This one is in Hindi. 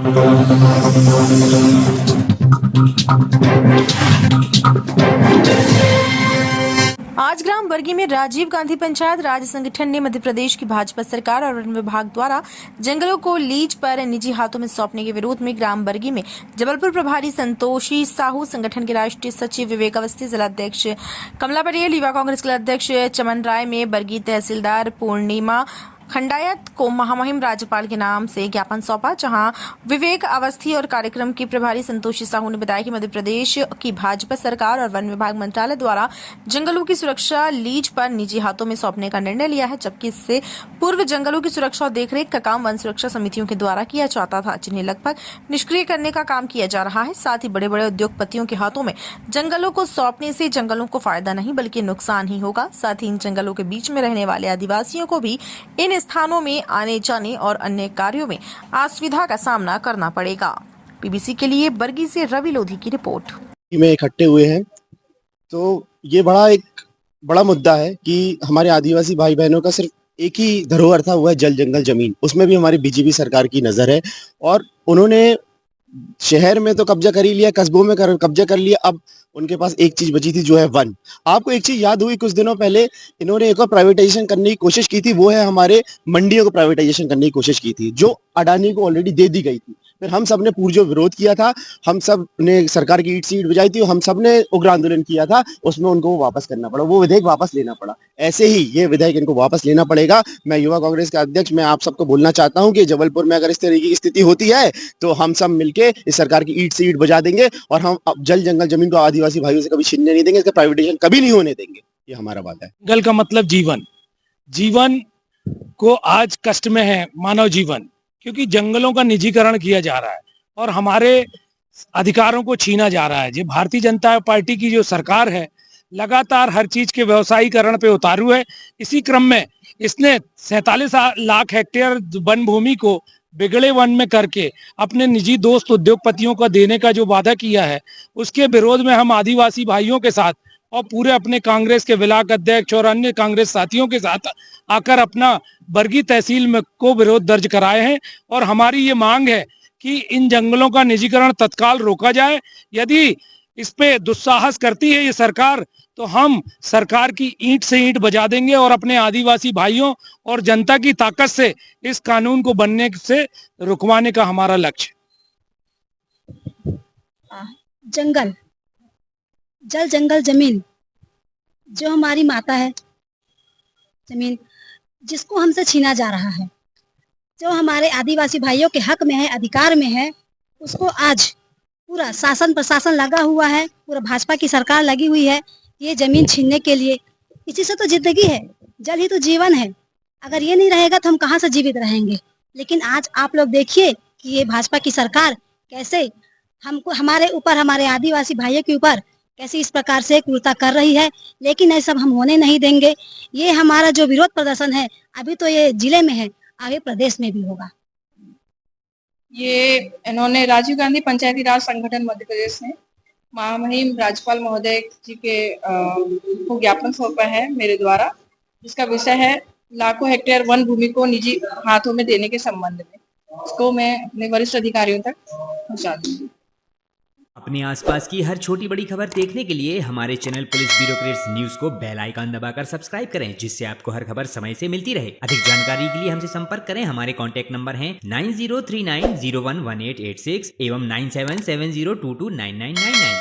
आज ग्राम बरगी में राजीव गांधी पंचायत राज संगठन ने मध्य प्रदेश की भाजपा सरकार और वन विभाग द्वारा जंगलों को लीज पर निजी हाथों में सौंपने के विरोध में ग्राम बरगी में जबलपुर प्रभारी संतोषी साहू, संगठन के राष्ट्रीय सचिव विवेक अवस्थी, जिला अध्यक्ष कमला पटेल, युवा कांग्रेस के अध्यक्ष चमन राय में बरगी तहसीलदार पूर्णिमा खंडायत को महामहिम राज्यपाल के नाम से ज्ञापन सौंपा, जहां विवेक अवस्थी और कार्यक्रम की प्रभारी संतोषी साहू ने बताया कि मध्य प्रदेश की भाजपा सरकार और वन विभाग मंत्रालय द्वारा जंगलों की सुरक्षा लीज पर निजी हाथों में सौंपने का निर्णय लिया है, जबकि इससे पूर्व जंगलों की सुरक्षा और देखरेख का काम वन सुरक्षा समितियों के द्वारा किया जाता था, जिन्हें लगभग निष्क्रिय करने का काम किया जा रहा है। साथ ही बड़े बड़े उद्योगपतियों के हाथों में जंगलों को सौंपने से जंगलों को फायदा नहीं बल्कि नुकसान ही होगा। साथ ही इन जंगलों के बीच में रहने वाले आदिवासियों को भी इन स्थानों में आने जाने और अन्य कार्यों में असुविधा का सामना करना पड़ेगा। पीबीसी के लिए बरगी से रवि लोधी की रिपोर्ट। में इकट्ठे हुए हैं तो ये एक बड़ा मुद्दा है कि हमारे आदिवासी भाई बहनों का सिर्फ एक ही धरोहर था, वो है जल जंगल जमीन। उसमें भी हमारी बीजेपी सरकार की नजर है और उन्होंने शहर में तो कब्जा कर ही लिया, कस्बों में कब्जा कर लिया। अब उनके पास एक चीज बची थी, जो है वन। आपको एक चीज याद हुई, कुछ दिनों पहले इन्होंने एक और प्राइवेटाइजेशन करने की कोशिश की थी, वो है हमारे मंडियों को प्राइवेटाइजेशन करने की कोशिश की थी, जो अडानी को ऑलरेडी दे दी गई थी। फिर हम सब ने पुरजोर विरोध किया था, हम सब ने सरकार की ईंट से ईंट बजाई थी, हम सब ने उग्र आंदोलन किया था, उसमें उनको वापस करना पड़ा, वो विधेयक वापस लेना पड़ा। ऐसे ही ये विधेयक इनको वापस लेना पड़ेगा। मैं युवा कांग्रेस का अध्यक्ष, मैं आप सबको बोलना चाहता हूं कि जबलपुर में अगर इस तरीके की स्थिति होती है तो हम सब मिलके इस सरकार की ईंट से ईंट बजा देंगे और हम जल जंगल जमीन को आदिवासी भाइयों से कभी छीनने नहीं देंगे, इसका प्राइवेटाइजेशन कभी नहीं होने देंगे। ये हमारा वादा है। जंगल का मतलब जीवन, जीवन को आज कष्ट में है मानव जीवन, क्योंकि जंगलों का निजीकरण किया जा रहा है और हमारे अधिकारों को छीना जा रहा है। ये भारतीय जनता पार्टी की जो सरकार है, लगातार हर चीज के व्यवसायीकरण पे उतारू है। इसी क्रम में इसने 47 लाख हेक्टेयर वन भूमि को बिगड़े वन में करके अपने निजी दोस्त उद्योगपतियों को देने का जो वादा किया है, उसके विरोध में हम आदिवासी भाइयों के साथ और पूरे अपने कांग्रेस के विलाक अध्यक्ष और अन्य कांग्रेस साथियों के साथ आकर अपना बरगी तहसील में को विरोध दर्ज कराए हैं। और हमारी ये मांग है कि इन जंगलों का निजीकरण तत्काल रोका जाए। यदि इस पे दुस्साहस करती है ये सरकार, तो हम सरकार की ईंट से ईंट बजा देंगे और अपने आदिवासी भाइयों और जनता की ताकत से इस कानून को बनने से रुकवाने का हमारा लक्ष्य। जंगल, जल जंगल जमीन जो हमारी माता है, जमीन जिसको हमसे छीना जा रहा है, जो हमारे आदिवासी भाइयों के हक में है, अधिकार में है, उसको आज पूरा शासन प्रशासन लगा हुआ है, पूरा भाजपा की सरकार लगी हुई है ये जमीन छीनने के लिए। इसी से तो जिंदगी है, जल ही तो जीवन है। अगर ये नहीं रहेगा तो हम कहाँ से जीवित रहेंगे। लेकिन आज आप लोग देखिए कि ये भाजपा की सरकार कैसे हमको, हमारे ऊपर, हमारे आदिवासी भाइयों के ऊपर कैसे इस प्रकार से क्रूरता कर रही है। लेकिन ये सब हम होने नहीं देंगे। ये हमारा जो विरोध प्रदर्शन है, अभी तो ये जिले में है, आगे प्रदेश में भी होगा। ये इन्होंने राजीव गांधी पंचायती राज संगठन मध्य प्रदेश ने महामहिम राज्यपाल महोदय जी के को ज्ञापन सौंपा है मेरे द्वारा, जिसका विषय है लाखों हेक्टेयर वन भूमि को निजी हाथों में देने के संबंध में। इसको मैं अपने वरिष्ठ अधिकारियों तक पहुंचा दूंगी। अपने आसपास की हर छोटी बड़ी खबर देखने के लिए हमारे चैनल पुलिस ब्यूरोक्रेट्स न्यूज को बेल आइकन दबाकर सब्सक्राइब करें, जिससे आपको हर खबर समय से मिलती रहे। अधिक जानकारी के लिए हमसे संपर्क करें। हमारे कॉन्टैक्ट नंबर हैं 9039011886 एवं 9770229999।